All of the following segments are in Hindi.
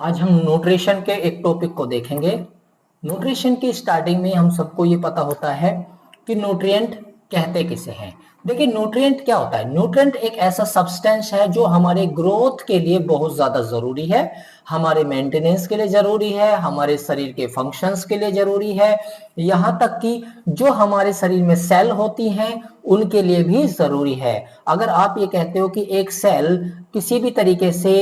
आज हम न्यूट्रिशन के एक टॉपिक को देखेंगे। न्यूट्रिशन की स्टार्टिंग में हम सबको ये पता होता है कि न्यूट्रिएंट कहते किसे हैं। देखिए न्यूट्रिएंट क्या होता है। न्यूट्रिएंट एक ऐसा सब्सटेंस है जो हमारे ग्रोथ के लिए बहुत ज्यादा जरूरी है, हमारे मेंटेनेंस के लिए जरूरी है, हमारे शरीर के फंक्शंस के लिए जरूरी है, यहाँ तक कि जो हमारे शरीर में सेल होती हैं उनके लिए भी जरूरी है। अगर आप ये कहते हो कि एक सेल किसी भी तरीके से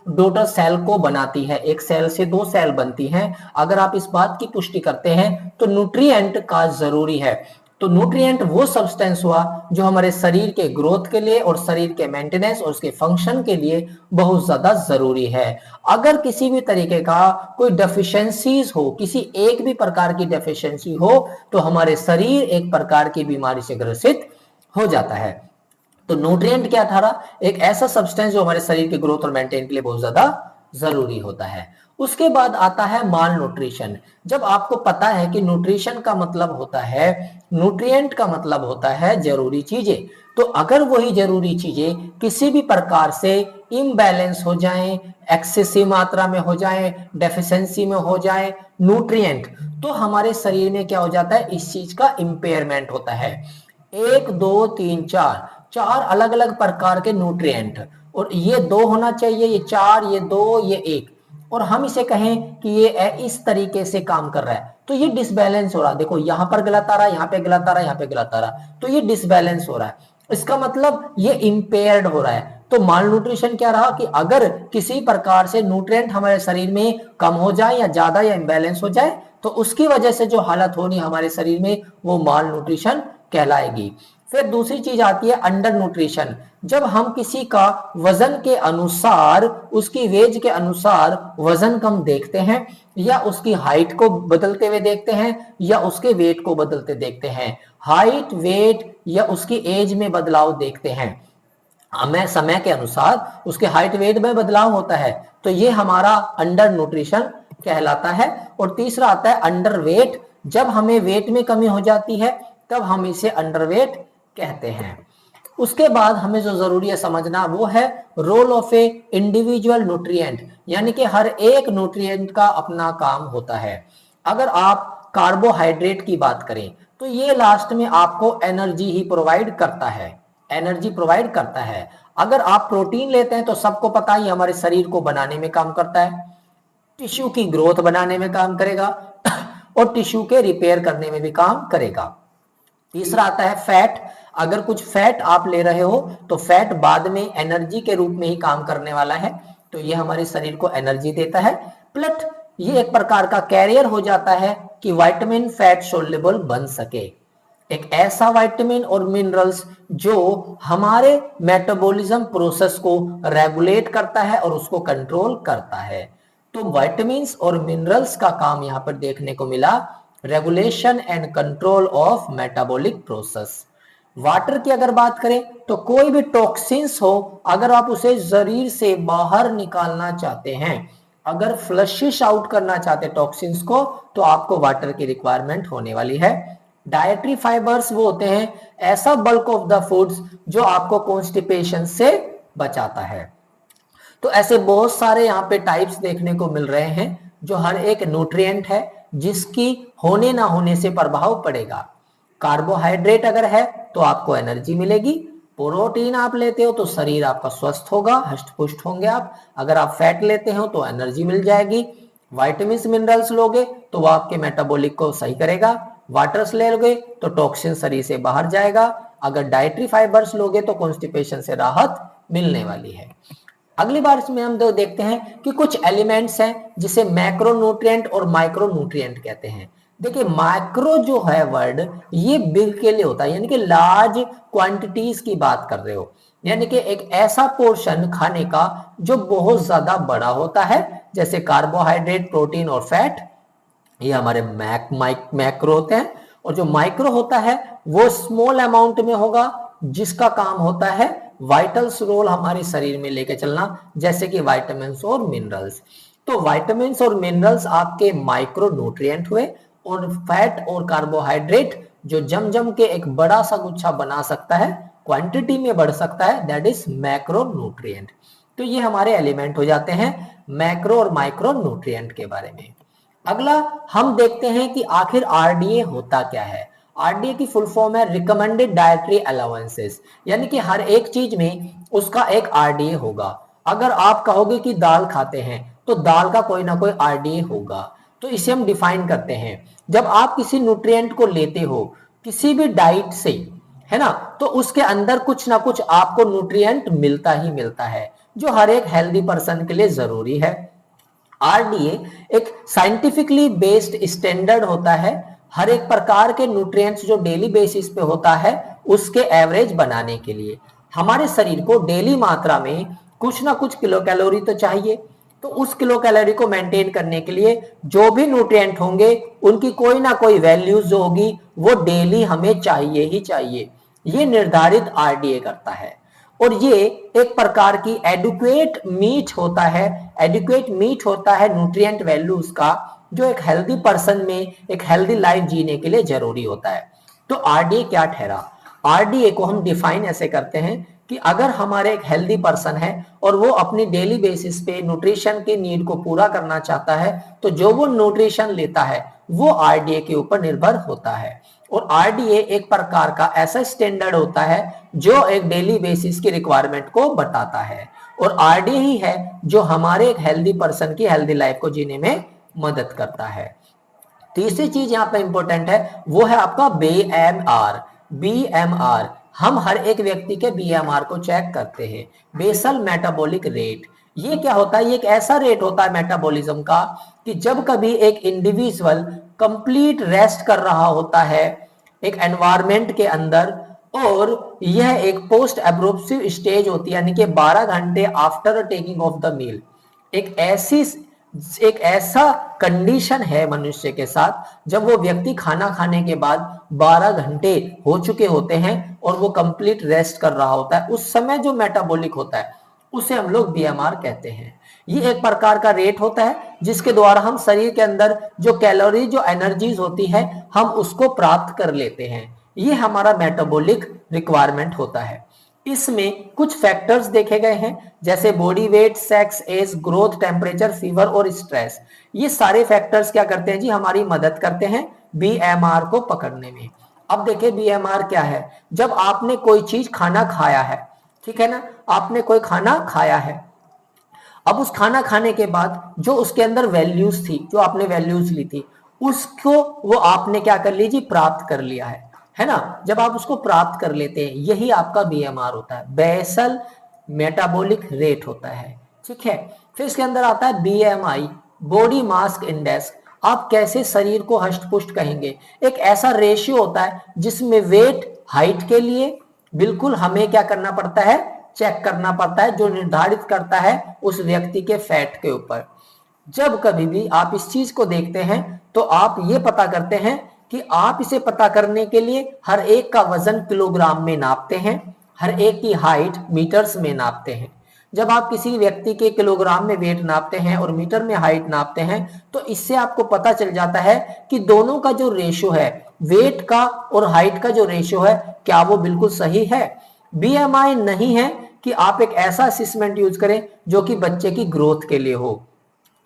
डॉटर सेल को बनाती है, एक सेल से दो सेल बनती हैं, अगर आप इस बात की पुष्टि करते हैं तो न्यूट्रिएंट का जरूरी है। तो न्यूट्रिएंट वो सब्सटेंस हुआ जो हमारे शरीर के ग्रोथ के लिए और शरीर के मेंटेनेंस और उसके फंक्शन के लिए बहुत ज्यादा जरूरी है। अगर किसी भी तरीके का कोई डेफिशिएंसीज हो, किसी एक भी प्रकार की डेफिशिएंसी हो, तो हमारे शरीर एक प्रकार की बीमारी से ग्रसित हो जाता है। तो न्यूट्रिएंट क्या था, एक ऐसा सब्सटेंस जो हमारे शरीर के ग्रोथ और मेंटेन के लिए बहुत ज्यादा जरूरी होता है। उसके बाद आता है माल न्यूट्रिशन। जब आपको पता है कि न्यूट्रिशन का मतलब होता है, न्यूट्रिएंट का मतलब होता है जरूरी चीजें, तो अगर वही जरूरी चीजें किसी भी प्रकार से इम्बैलेंस हो जाएं, एक्सेसिव मात्रा में हो जाएं, डेफिशिएंसी में हो जाएं न्यूट्रिएंट, तो हमारे शरीर में क्या हो जाता है, इस चीज का इंपेयरमेंट होता है। एक दो तीन चार, चार अलग अलग प्रकार के न्यूट्रिएंट, और ये दो होना चाहिए, ये चार, ये दो, ये एक, और हम इसे कहें कि ये इस तरीके से काम कर रहा है, तो ये डिसबैलेंस हो रहा है। देखो यहां पर गलत आ रहा है, यहाँ पे गलत आ रहा है, यहाँ पे गलत आ रहा है, तो ये डिसबैलेंस हो रहा है। इसका मतलब ये इंपेयर्ड हो रहा है। तो माल न्यूट्रिशन क्या रहा कि अगर किसी प्रकार से न्यूट्रिएंट हमारे शरीर में कम हो जाए या ज्यादा या इम्बैलेंस हो जाए, तो उसकी वजह से जो हालत होनी हमारे शरीर में वो माल न्यूट्रिशन कहलाएगी। फिर दूसरी चीज आती है अंडर न्यूट्रिशन। जब हम किसी का वजन के अनुसार, उसकी वेज के अनुसार वजन कम देखते हैं, या उसकी हाइट को बदलते हुए देखते हैं, या उसके वेट को बदलते देखते हैं, हाइट वेट या उसकी एज में बदलाव देखते हैं, हमें समय के अनुसार उसके हाइट वेट में बदलाव होता है, तो ये हमारा अंडर न्यूट्रिशन कहलाता है। और तीसरा आता है अंडर वेट। जब हमें वेट में कमी हो जाती है तब हम इसे अंडरवेट कहते हैं। उसके बाद हमें जो जरूरी है समझना वो है role of a individual nutrient, यानी कि हर एक न्यूट्रिएंट का अपना काम होता है। अगर आप कार्बोहाइड्रेट की बात करें तो ये लास्ट में आपको एनर्जी ही प्रोवाइड करता है, एनर्जी प्रोवाइड करता है। अगर आप प्रोटीन लेते हैं तो सबको पता ही हमारे शरीर को बनाने में काम करता है, टिश्यू की ग्रोथ बनाने में काम करेगा और टिश्यू के रिपेयर करने में भी काम करेगा। तीसरा आता है फैट। अगर कुछ फैट आप ले रहे हो तो फैट बाद में एनर्जी के रूप में ही काम करने वाला है, तो ये हमारे शरीर को एनर्जी देता है। प्लस ये एक प्रकार का कैरियर हो जाता है कि विटामिन फैट सोल्युबल बन सके, एक ऐसा विटामिन और मिनरल्स जो हमारे मेटाबॉलिज्म प्रोसेस को रेगुलेट करता है और उसको कंट्रोल करता है। तो विटामिन्स और मिनरल्स का काम यहां पर देखने को मिला, regulation and control of metabolic process. Water की अगर बात करें तो कोई भी टॉक्सिन्स हो, अगर आप उसे शरीर से बाहर निकालना चाहते हैं, अगर फ्लशिश आउट करना चाहते हैं टॉक्सिन्स को, तो आपको वाटर की रिक्वायरमेंट होने वाली है। डायट्री फाइबर्स वो होते हैं ऐसा बल्क ऑफ द फूड्स जो आपको कॉन्स्टिपेशन से बचाता है। तो ऐसे बहुत सारे यहाँ पे टाइप्स देखने को मिल रहे हैं जो हर एक न्यूट्रिएंट है जिसकी होने ना होने से प्रभाव पड़ेगा। कार्बोहाइड्रेट अगर है तो आपको एनर्जी मिलेगी, प्रोटीन आप लेते हो तो शरीर आपका स्वस्थ होगा, हष्ट पुष्ट होंगे आप, अगर आप फैट लेते हो तो एनर्जी मिल जाएगी, विटामिन मिनरल्स लोगे तो वो आपके मेटाबॉलिक को सही करेगा, वाटर्स ले लोगे तो टॉक्सिन शरीर से बाहर जाएगा, अगर डाइटरी फाइबर्स लोगे तो कॉन्स्टिपेशन से राहत मिलने वाली है। अगली बार इसमें हम देखते हैं कि कुछ एलिमेंट्स हैं जिसे मैक्रो न्यूट्रिएंट और माइक्रो न्यूट्रिएंट कहते हैं। देखिए माइक्रो जो है वर्ड, ये बिग के लिए होता है, यानी कि लार्ज क्वांटिटीज की बात कर रहे हो, यानी कि एक ऐसा पोर्शन खाने का जो बहुत ज्यादा बड़ा होता है, जैसे कार्बोहाइड्रेट, प्रोटीन और फैट, ये हमारे मैक्रो होते हैं। और जो माइक्रो होता है वो स्मॉल अमाउंट में होगा, जिसका काम होता है वाइटल्स रोल हमारे शरीर में लेके चलना, जैसे कि विटामिन्स और मिनरल्स। तो विटामिन्स और मिनरल्स आपके माइक्रो न्यूट्रिएंट हुए, और फैट और कार्बोहाइड्रेट जो जम जम के एक बड़ा सा गुच्छा बना सकता है, क्वांटिटी में बढ़ सकता है, दैट इज मैक्रो न्यूट्रिएंट। तो ये हमारे एलिमेंट हो जाते हैं। मैक्रो और माइक्रो न्यूट्रिएंट के बारे में। अगला हम देखते हैं कि आखिर आरडीए होता क्या है। आरडीए की फुल फॉर्म है रिकमेंडेड डाइटरी अलाउंसेस, यानी कि हर एक चीज में उसका एक आरडीए होगा। अगर आप कहोगे कि दाल खाते हैं तो दाल का कोई ना कोई आरडीए होगा। तो इसे हम डिफाइन करते हैं। जब आप किसी न्यूट्रिएंट को लेते हो किसी भी डाइट से, है ना, तो उसके अंदर कुछ ना कुछ आपको न्यूट्रिएंट मिलता ही मिलता है, जो हर एक हेल्दी पर्सन के लिए जरूरी है। आरडीए एक साइंटिफिकली बेस्ड स्टैंडर्ड होता है हर एक प्रकार के न्यूट्रिएंट्स जो डेली बेसिस पे होता है उसके एवरेज बनाने के लिए। हमारे शरीर को डेली मात्रा में कुछ ना कुछ किलो कैलोरी तो चाहिए, तो उस किलो कैलोरी को मेंटेन करने के लिए जो भी न्यूट्रिएंट होंगे उनकी कोई ना कोई वैल्यूज जो होगी वो डेली हमें चाहिए ही चाहिए। ये निर्धारित आरडीए करता है। और ये एक प्रकार की एडुकेट मीट होता है, एडुकेट मीट होता है न्यूट्रिएंट वैल्यूज का, जो एक हेल्दी पर्सन में एक हेल्दी लाइफ जीने के लिए जरूरी होता है। तो आरडीए क्या ठहरा? आरडीए को हम डिफाइन ऐसे करते हैं कि अगर हमारे एक हेल्दी पर्सन है और वो अपनी डेली बेसिस पे न्यूट्रिशन की नीड को पूरा करना चाहता है तो जो वो न्यूट्रिशन लेता है वो आरडीए के ऊपर निर्भर होता है। और आरडीए एक प्रकार का ऐसा स्टैंडर्ड होता है जो एक डेली बेसिस की रिक्वायरमेंट को बताता है। और आरडीए ही है जो हमारे एक हेल्दी पर्सन की हेल्दी लाइफ को जीने में मदद करता है। तीसरी चीज यहाँ पे इंपॉर्टेंट है वो है आपका बीएमआर। बीएमआर हम हर एक व्यक्ति के बीएमआर को चेक करते हैं, बेसल मेटाबॉलिक रेट। ये क्या होता है? ये एक ऐसा रेट होता है मेटाबॉलिज्म का कि जब कभी एक इंडिविजुअल कंप्लीट रेस्ट कर रहा होता है एक एनवायरमेंट के अंदर, और यह एक पोस्ट एब्रोप्सिव स्टेज होती है, यानी कि 12 घंटे after taking of the meal. एक ऐसा कंडीशन है मनुष्य के साथ जब वो व्यक्ति खाना खाने के बाद 12 घंटे हो चुके होते हैं और वो कंप्लीट रेस्ट कर रहा होता है, उस समय जो मेटाबॉलिक होता है उसे हम लोग बीएमआर कहते हैं। ये एक प्रकार का रेट होता है जिसके द्वारा हम शरीर के अंदर जो कैलोरी जो एनर्जीज होती है हम उसको प्राप्त कर लेते हैं। ये हमारा मेटाबॉलिक रिक्वायरमेंट होता है। इसमें कुछ फैक्टर्स देखे गए हैं जैसे body weight, sex, age, growth, temperature, fever और स्ट्रेस। ये सारे फैक्टर्स क्या करते हैं जी? हमारी मदद करते हैं बीएमआर को पकड़ने में। अब देखिए बीएमआर क्या है। जब आपने कोई चीज खाना खाया है, ठीक है ना, आपने कोई खाना खाया है, अब उस खाना खाने के बाद जो उसके अंदर वैल्यूज थी, जो आपने वैल्यूज ली थी, उसको वो आपने क्या कर लीजिए? प्राप्त कर लिया है ना। जब आप उसको प्राप्त कर लेते हैं यही आपका बीएमआर होता है, बेसल मेटाबॉलिक रेट होता है, ठीक है। फिर इसके अंदर आता है बीएमआई, बॉडी मास इंडेक्स। आप कैसे शरीर को हष्ट पुष्ट कहेंगे? एक ऐसा रेशियो होता है जिसमें वेट हाइट के लिए बिल्कुल हमें क्या करना पड़ता है? चेक करना पड़ता है, जो निर्धारित करता है उस व्यक्ति के फैट के ऊपर। जब कभी भी आप इस चीज को देखते हैं तो आप ये पता करते हैं कि आप इसे पता करने के लिए हर एक का वजन किलोग्राम में नापते हैं, हर एक की हाइट मीटर्स में नापते हैं। जब आप किसी व्यक्ति के किलोग्राम में वेट नापते हैं और मीटर में हाइट नापते हैं तो इससे आपको पता चल जाता है कि दोनों का जो रेशियो है, वेट का और हाइट का जो रेशियो है, क्या वो बिल्कुल सही है। बीएमआई नहीं है कि आप एक ऐसा असेसमेंट यूज करें जो कि बच्चे की ग्रोथ के लिए हो,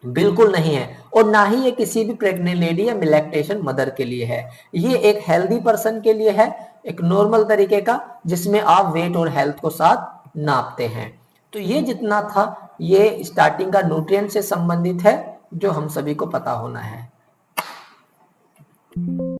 बिल्कुल नहीं है। और ना ही ये किसी भी प्रेग्नेंट लेडी या लैक्टेशन मदर के लिए है। ये एक हेल्दी पर्सन के लिए है, एक नॉर्मल तरीके का, जिसमें आप वेट और हेल्थ को साथ नापते हैं। तो ये जितना था ये स्टार्टिंग का न्यूट्रिएंट से संबंधित है जो हम सभी को पता होना है।